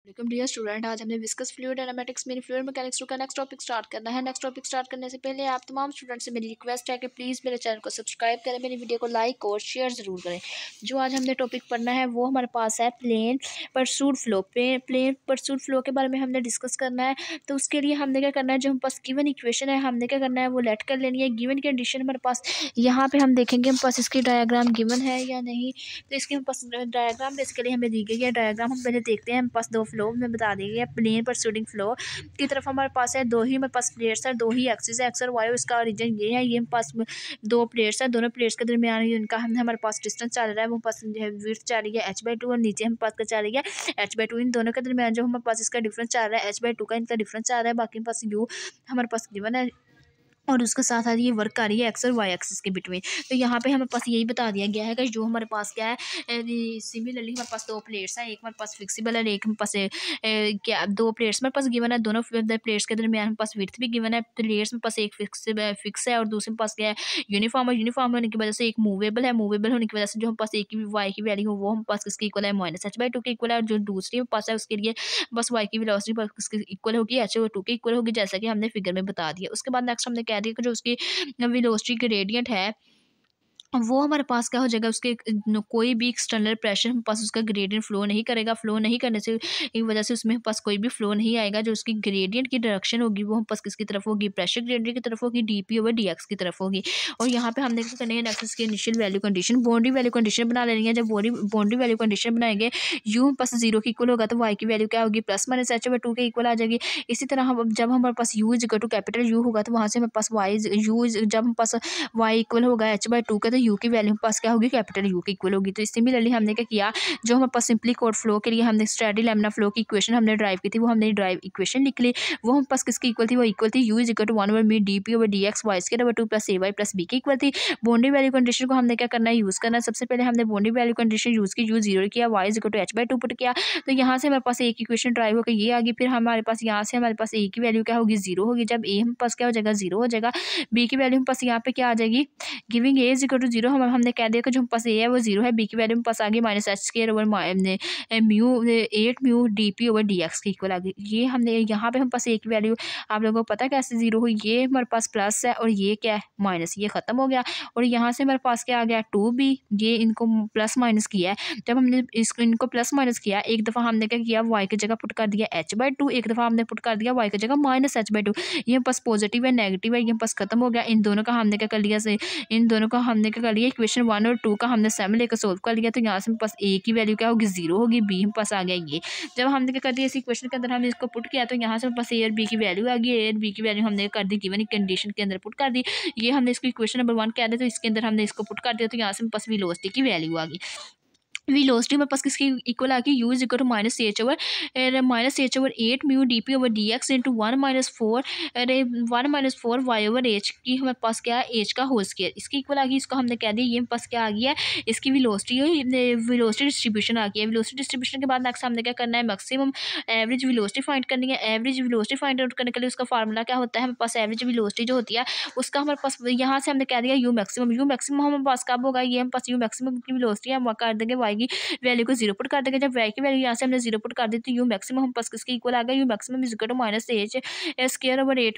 Welcome dear student. आज हमने viscous fluid डायनामेटिक्स में फ्लूइड मैकेनिक्स का नेक्स्ट टॉपिक स्टार्ट करना है। नेक्स्ट टॉपिक स्टार्ट करने से पहले आप तमाम स्टूडेंट से मेरी रिक्वेस्ट है कि प्लीज़ मेरे चैनल को सब्सक्राइब करें, मेरी वीडियो को लाइक और शेयर ज़रूर करें। जो आज हमने टॉपिक पढ़ना है वो हमारे पास है plane Poiseuille flow. Plane Poiseuille flow के बारे में हमने डिस्कस करना है। तो उसके लिए हमने क्या करना है, जो हम पास गिवन इक्वेशन है हमने क्या करना है वो लेट कर लेनी है। गिवन कंडीशन हमारे पास यहाँ पे हम देखेंगे हम पास इसकी डायग्राम गिवन है या नहीं। तो इसकी हम पास डायग्राम बेसिकली हमें दी गई है। डायग्राम हम पहले देखते हैं। हम पास दो फ्लो में बता दी गई है। प्लेन परसूडिंग फ्लो की तरफ हमारे पास है दो ही हमारे पास प्लेट्स है, दो ही एक्सिस है, एक्स और वाई। इसका ओरिजिन ये है। ये हम पास दो प्लेट्स है, दोनों प्लेट्स के दरमियान उनका हमारे पास डिस्टेंस चल रहा है वो पास विड्थ चल रही है h/2 और नीचे हम पास का चल रही है h/2। इन दोनों के दरमियान जो हमारे पास इसका डिफरेंस चल रहा है h/2 का इनका डिफरेंस चल रहा है। बाकी पास u हमारे पास गिवन है और उसके साथ साथ ये वर्क आ रही है एक्स और वाई एक्सिस के बिटवीन। तो यहाँ पे हमारे पास यही बता दिया गया है कि जो हमारे पास क्या है, सिमिलरली हमारे पास दो प्लेट्स हैं, एक हमारे पास फिक्सिबल है, एक हमारे पास क्या दो प्लेट्स हमारे पास गिवन है। दोनों प्लेट्स के दरमियान हमारे पास विड्थ भी गिवन है। प्लेट्स में पास एक फिक्स है और दूसरे पास क्या है यूनिफॉर्म है। यूनिफॉर्म होने की वजह से एक मूवेबल है। मूवेबल होने की वजह से जो हम पास एक की वाई की वैल्यू हो वो हम पास किसकी इक्वल है -h/2 के इक्वल है। और जो दूसरी पास है उसके लिए बस वाई की वेलोसिटी किसकी इक्वल होगी h/2 के इक्वल होगी, जैसा कि हमने फिगर में बता दिया। उसके बाद नेक्स्ट हमने कह दिया कि जो उसकी वेलोसिटी ग्रेडियंट है वो हमारे पास क्या हो जाएगा, उसके कोई भी एक्सटर्नल प्रेशर हम पास उसका ग्रेडियंट फ्लो नहीं करेगा। फ्लो नहीं करने से एक वजह से उसमें पास कोई भी फ्लो नहीं आएगा। जो उसकी ग्रेडियंट की डायरेक्शन होगी वो हम पास किसकी तरफ होगी, प्रेशर ग्रेडियंट की तरफ होगी, dp/dx की तरफ होगी। और यहाँ पे हमने क्या करनी है, नेक्स्ट इसकी initial value condition boundary value condition बना लेनी है। जब बाउंड्री वैल्यू कंडीशन बनाएंगे u पास 0 के इक्वल होगा तो y की वैल्यू क्या होगी +-h/2 के इक्वल आ जाएगी। इसी तरह हम जब हमारे पास u equal to capital U होगा तो वहाँ से हमारे पास जब हम पास y इक्वल होगा h/2 का तो u की वैल्यू पास क्या होगी कैपिटल U की इक्वल होगी। तो सिमिलरली हमने क्या किया, जो हमारे पास सिंपली कोड फ्लो के लिए हमने स्टैटिक लैमिनार फ्लो की इक्वेशन हमने ड्राइव की थी, वो हमने ड्राइव इक्वेशन लिख ली। वो हम पास किसकी इक्वल थी, वो इक्वल थी u = 1/m dp/dx y² 2 + ay + b की इक्वल थी। बाउंड्री वैल्यू कंडीशन को हमने क्या करना है, यूज़ करना है। सबसे पहले हमने बाउंड्री वैल्यू कंडीशन यूज़ की, u 0 किया, y = h/2 पुट किया। तो यहाँ से हमारे पास एक इक्वेशन ड्राइव होकर ये आ गई। फिर हमारे पास यहाँ से हमारे पास a की वैल्यू क्या होगी 0 होगी। जब a हम पास क्या हो जाएगा 0 हो जाएगा। b की वैल्यू हम पास यहाँ पे क्या आ जाएगी, गिविंग a = 0। हमने कह दिया कि जो हम पास a है वो 0 है। b की वैल्यू में पास आ गई -h² म्यू 8 dp/dx की इक्वल आ गई। ये हमने यहाँ पे हम पास a की वैल्यू आप लोगों को पता है कैसे 0 हुई, ये हमारे पास प्लस है और ये क्या है माइनस, ये खत्म हो गया। और यहाँ से हमारे पास क्या आ गया 2b, ये इनको प्लस माइनस किया है। जब हमने इनको प्लस माइनस किया, एक दफ़ा हमने क्या किया y की जगह पुट कर दिया h/2, एक दफ़ा हमने पुट कर दिया y की जगह -h/2। ये हम पास पॉजिटिव है नेगेटिव है, ये हम पास खत्म हो गया। इन दोनों का हमने क्या कर लिया, इन दोनों का हमने क्या कर लिया, इक्वेशन 1 और 2 का हमने सेम लेकर सोल्व कर लिया। तो यहाँ से पास a की वैल्यू क्या होगी 0 होगी, b हम पास आ गया ये। जब हमने क्या कर दिया, इस इक्वेशन के अंदर हमने इसको पुट किया तो यहाँ से पास a और b की वैल्यू आ गई। a और b की वैल्यू हमने कर दी गिवन कंडीशन के अंदर पुट कर दी। ये हमने इसको इक्वेशन नंबर 1 कह दिया, तो इसके अंदर हमने इसको पुट कर दिया। तो यहाँ से पास वेलोसिटी की वैल्यू आ गई। वेलोसिटी में पास किसकी इक्वल आ गई, u = -h/8 mu dp/dx × 1 - 4 y/h की हमारे पास क्या है h का होल स्क्वायर, इसकी इक्वल आ गई। इसको हमने कह दिया ये पास क्या आ गया है, इसकी वेलोसिटी डिस्ट्रीब्यूशन आ गई है। वेलोसिटी डिस्ट्रीब्यूशन के बाद नेक्स्ट हमने क्या करना है, मैक्सिमम एवरेज वेलोसिटी फाइंड करनी है। एवरेज वेलोसिटी फाइंड आउट करने के लिए उसका फार्मूला क्या होता है, हमारे पास एवरेज वेलोसिटी जो होती है उसका हमारे पास यहाँ से हमने कह दिया u मैक्सिमम हमारे पास कब होगा, ये हम पास u मैक्सिमम की वेलोसिटी हम कर देंगे y की वैल्यू को 0 पुट कर देंगे। जब y की वैल्यू यहाँ से हमने 0 पुट कर दी तो u मैक्सिमम हम पास किसके इक्वल आ गया, u maximum = -h²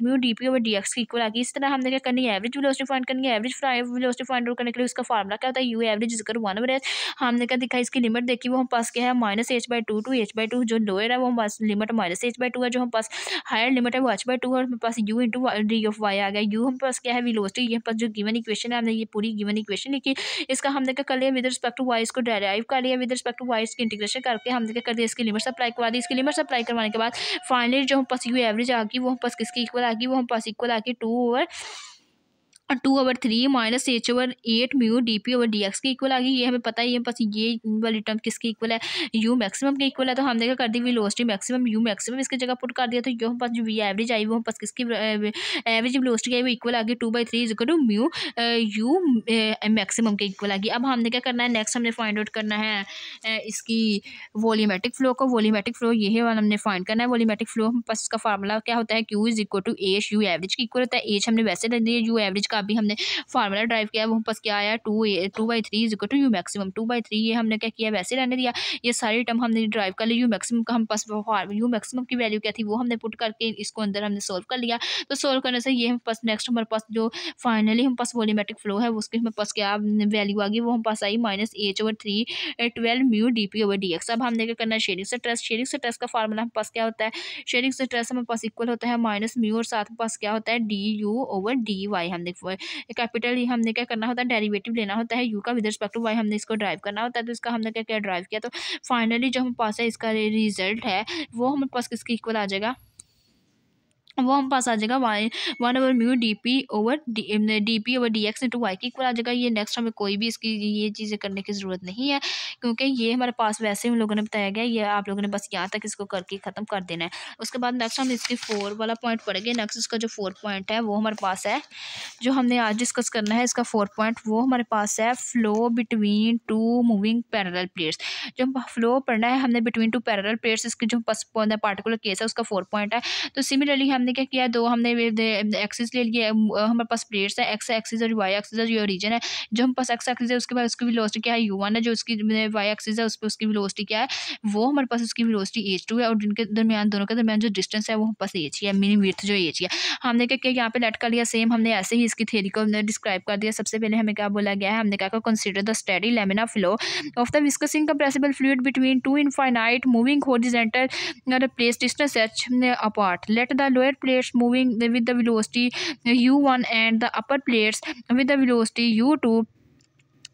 mu dp/dx की इक्वल आ गई। इस तरह हमने क्या करनी है, एवरेज वेलोसिटी फाइंड करनी है। एवरेज वेलोसिटी फाइंड आउट करने के लिए उसका फार्मूला क्या होता है, u एवरेज = 1/h। हमने क्या देखा, इसकी लिमिट देखी, वो हम पास क्या है -h/2 टू h/2। जो लोअर है वो हम पास लिमिट -h/2 है, जो हम पास हायर लिमिट है वो h/2 है। और पास u × d/y आ गया। u हम पास क्या है वेलोसिटी, ये पास जो गिवन इक्वेशन है हमने ये पूरी गिवन इक्वेशन लिखी। इसका हमने क्या कर लिया, विद रिस्पेक्ट टू y इसको डेराइव कर लिया। विद रिस्पेक्ट टू y इसकी इंटीग्रेशन करके हमने क्या कर दिया, इसकी लिमिट्स अप्लाई करवा दी। इसकी लिमिट्स अप्लाई करवाने के बाद फाइनली जो हम पास u एवरेज आ गई वो हम पास किसकी इक्वल आ गई, वो हम पास इक्वल आ गई 2/3 -h/8 म्यू dp/dx की इक्वल आ गई। ये हमें पता है, ये पास ये वाली टर्म किसकी इक्वल है, u मैक्सिमम के इक्वल है। तो हमने क्या कर दी, वेलोसिटी मैक्सिमम u मैक्सिमम इसकी जगह पुट कर दिया। तो जो हम पास जो v एवरेज आई वो हम पास किसकी एवरेज वेलोसिटी आई वो इक्वल आ गई 2/3 = म्यू u मैक्सिमम के इक्वल आ गई। अब हमने क्या करना है, नेक्स्ट हमने फाइंड आउट करना है इसकी वॉल्यूमेट्रिक फ्लो को। वॉल्यूमेट्रिक फ्लो ये है वाला हमने फाइंड करना है। वॉल्यूमेट्रिक फ्लो हम पास इसका फार्मूला क्या होता है, q = h, u एवरेज की इक्वल होता है। h हमने वैसे ले लिया, u एवरेज का अभी हमने फार्मूला ड्राइव किया है वो बस क्या आया 2/3 is equal to U maximum. 2/3 ये हमने क्या किया वैसे रहने दिया। ये सारी टर्म हमने ड्राइव कर ली। यू मैक्सिमम का हम पास यू मैक्सिमम की वैल्यू क्या थी वो हमने पुट करके इसको अंदर हमने सोल्व कर लिया। तो सोल्व करने से ये हम पास नेक्स्ट हमारे पास जो फाइनली हम पास वॉल्यूमेट्रिक फ्लो है उसके हमारे पास क्या वैल्यू आ गई वो हम पास आई -h/3 12 म्यू dp/dx। अब हमने क्या करना है शेयरिंग स्ट्रेस। शेयरिंग स्ट्रेस का फार्मूला हमारे पास क्या होता है, शेयरिंग स्ट्रेस हमारे पास इक्वल होता है माइनस म्यू और साथ में पास क्या होता है du/dy। हमने कैपिटल हमने क्या करना होता है डेरिवेटिव लेना होता है u का विद रिस्पेक्ट टू y। हमने इसको ड्राइव करना होता है तो इसका हमने क्या क्या ड्राइव किया। तो फाइनली जो हमारे पास है इसका रिजल्ट है वो हमारे पास किसके इक्वल आ जाएगा, वो हम पास आ जाएगा y1 mu dp/dx into Y के इक्वल आ जाएगा। ये नेक्स्ट हमें कोई भी इसकी ये चीज़ें करने की ज़रूरत नहीं है क्योंकि ये हमारे पास वैसे हम लोगों ने बताया गया। ये आप लोगों ने बस यहाँ तक इसको करके ख़त्म कर देना है। उसके बाद नेक्स्ट हम इसकी 4 वाला पॉइंट पढ़ेंगे। नेक्स्ट इसका जो 4 पॉइंट है वो हमारे पास है, जो हमने आज डिस्कस करना है इसका 4 पॉइंट वो हमारे पास है flow between two moving parallel plates. जो फ्लो पढ़ना है हमने बिटवीन टू पैरेलल प्लेट्स, इसकी जो पार्टिकुलर केस है उसका 4 पॉइंट है। तो सिमिलरली हमने क्या किया, दो हमने एक्सिस ले लिए। हमारे पास प्लेट्स है, एक्स एक्सिस और वाई एक्सिस जो रीजन है। जो हमारे पास एक्स एक्सिस है उसके बाद उसकी वेलोसिटी क्या है u1 है। जो उसकी वाई एक्सिस है उस पर उसकी वेलोसिटी क्या है वो हमारे पास उसकी वेलोसिटी h2 है। और जिनके दरमियान दोनों के दरमियान जो डिस्टेंस है वो हमारे पास h ही है, मिनी विड्थ जो h है। हमने क्या किया यहाँ पे लेट कर लिया। सेम हमने ऐसे ही इसकी थ्योरी को डिस्क्राइब कर दिया। सबसे पहले हमें क्या बोला गया है, हमने क्या कहा consider the steady lamina flow of the viscous incompressible fluid between two infinite moving horizontal place distance h apart. Let the lower plates moving with the velocity u1 and the upper plates with the velocity u2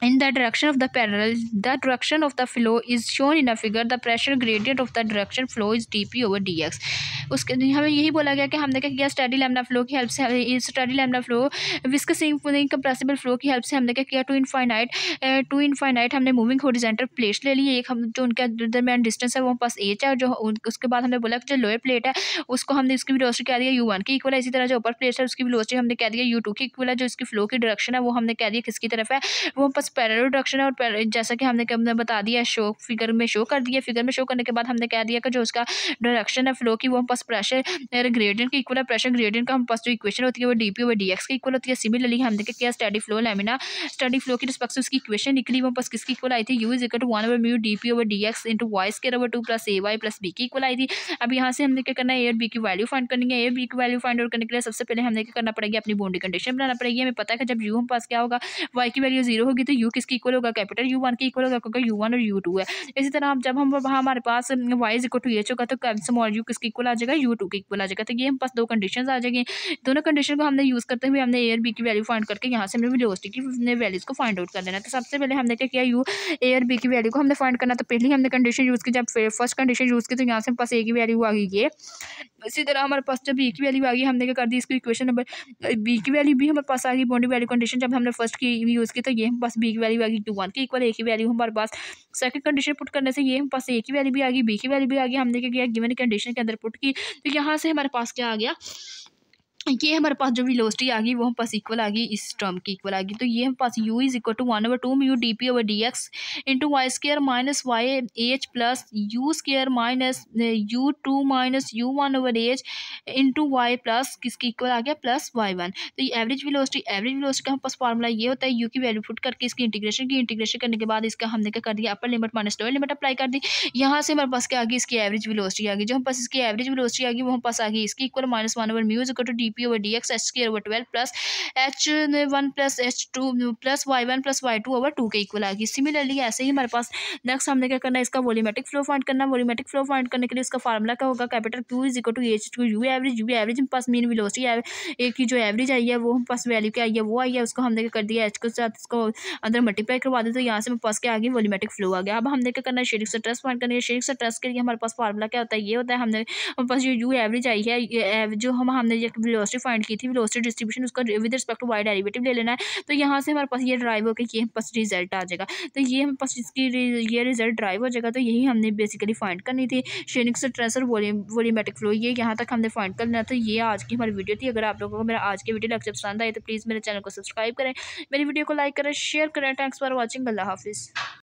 in the direction of the parallel. The direction of the flow is shown in a figure. The pressure gradient of the direction flow is dp/dx. उसके हमें यही बोला गया कि हमने क्या किया, steady lamina flow की हेल्प से, steady lamina flow viscous incompressible flow की हेल्प से हमने क्या किया, टू इनफाइनाइट हमने मूविंग हॉरिजॉन्टल प्लेट्स ले लिए। एक हम जो उनका दरमियान डिस्टेंस है वो पास एच है। जो उसके बाद हमने बोला कि जो लोअर प्लेट है उसको हमने उसकी वेलोसिटी कह दिया u1 की इक्वल है। इसी तरह जो अपर प्लेट है उसकी वेलोसिटी हमने कह दिया u2 की इक्वल है। जो इसकी फ्लो की डायरेक्शन है वो हमने कह दिया किसकी तरफ है, वो बस पैरेलल डायरेक्शन है। और जैसा कि हमने बता दिया शो फिगर में शो कर दिया। फिगर में शो करने के बाद हमने कह दिया कि जो उसका डायरेक्शन है फ्लो की वो हम पास प्रेशर ग्रेडियंट की इक्वल है। प्रेशर ग्रेडियंट का हम पास जो इक्वेशन होती है वो dp/dx की इक्वल होती है। सिमिलरली हमने क्या किया, steady flow lamina steady flow की रिस्पेक्ट से उसकी इक्वेशन निकली वो बस किसकी इक्वल आई थी, u = 1 mu dp/dx into y² 2 + ay + b की इक्वल आई थी। अब यहाँ से हमने क्या करना है, ए और बी की वैल्यू फाइंड करनी है। ए बी की वैल्यू फाइंड आउट करने के लिए सबसे पहले हमने क्या करना पड़ेगा, अपनी बाउंड्री कंडीशन बनाना पड़ेगी। हमें पता है कि जब u हम पास क्या होगा, y की वैल्यू 0 होगी तो u किसकी इक्वल होगा, कैपिटल u1 की इक्वल होगा क्योंकि u1 और u2 है। इसी तरह जब हम वहाँ हमारे पास y = h होगा तो स्मॉल u किसकी इक्वल आ जाएगा, u2 की इक्वल आ जाएगा। तो ये हम पास दो कंडीशंस आ जाएगी। दोनों कंडीशन को हमने यूज़ करते हुए हमने ए और बी की वैल्यू फाइंड करके यहाँ से हमने वेलोसिटी की वैल्यूज को फाइंड आउट कर देना। तो सबसे पहले हमने क्या किया, ए और बी की वैल्यू को हमने फाइंड करना। तो पहले हमने कंडीशन यूज़ की, जब फर्स्ट कंडीशन यूज़ की तो यहाँ से हमारे पास ए की वैल्यू आ गई ये। इसी तरह हमारे पास जब बी की वैल्यू आ गई हमने क्या कर दी, इसकी इक्वेशन नंबर बी की वैल्यू भी हमारे पास आ गई। बाउंड्री वैल्यू कंडीशन जब हमने फर्स्ट की यूज़ की तो ये हमारे पास बी की वैल्यू आ गई u1 की इक्वल। ए की वैल्यू हमारे पास सेकंड कंडीशन पुट करने से ये हमारे पास ए की वैल्यू भी आ गई, बी की वैल्यू भी आ गई। हमने क्या किया, गिवन कंडीशन के अंदर पुट की तो यहाँ से हमारे पास क्या आ गया, ये हमारे पास जो वेलोसिटी आ गई वो हम पास इक्वल आ गई, इस टर्म की इक्वल आ गई। तो ये हम पास u = 1/2 mu dp/dx into y² - y(h) plus u² minus u2 minus u1/h into y plus किसकी इक्वल आ गया, प्लस y1। तो ये एवरेज वेलोसिटी का हम पास फार्मूला ये होता है, u की वैल्यू पुट करके इसकी इंटीग्रेशन करने के बाद इसका हमने क्या कर दिया, upper limit minus lower limit apply कर दी। यहाँ से हमारे पास क्या आ गई, इसकी एवरेज वेलोसिटी आ गई। जो हम पास इसकी एवरेज वेलोसिटी आ गई वो हम पास आ गई इसकी इक्वल -1/म्यू = dp/dx h² 12 plus h1 plus h2 plus y1 plus y2/2 के इक्वल आ गई। सिमिलरली ऐसे ही हमारे पास नेक्स्ट हमने क्या करना है, इसका वॉल्यूमेट्रिक फ्लो फाइंड करना। वॉल्यूमेट्रिक फ्लो फाइंड करने के लिए इसका फार्मूला क्या होगा, capital Q = h2 u average हम पास मीन वेलोसिटी एक की जो एवरेज आई है वो हम पास वैल्यू क्या आई है वो आई है, उसको हमने क्या कर दिया h के साथ इसको अंदर मल्टीप्लाई करवा दें तो यहाँ से हमारे पास क्या आ गई, वॉल्यूमेट्रिक फ्लो आ गया। अब हमने क्या करना है, शेयरिंग स्ट्रेस फाइंड करनी है। शेयरिंग स्ट्रेस के लिए हमारे पास फार्मूला क्या होता है, ये होता है हमारे पास जो u एवरेज आई है, जो हमने वेलोसिटी फाइंड की थी वेलोसिटी डिस्ट्रीब्यूशन, उसका with respect to y derivative ले लेना है। तो यहाँ से हमारे पास ये ड्राइव होकर ये पास रिजल्ट आ जाएगा। तो ये हमारे पास इसकी ये रिजल्ट ड्राइव हो जाएगा। तो यही हमने बेसिकली फाइंड करनी थी, शेयरिंग स्ट्रेस और वॉल्यूमेट्रिक फ्लो, ये यहाँ तक हमने फाइंड करना। तो ये आज की हमारी वीडियो थी। अगर आप लोगों को मेरा आज की वीडियो लेक्चर पसंद आए तो प्लीज़ मेरे चैनल को सब्सक्राइब करें, मेरी वीडियो को लाइक करें, शेयर करें। Thanks for watching. अल्लाह हाफिज़।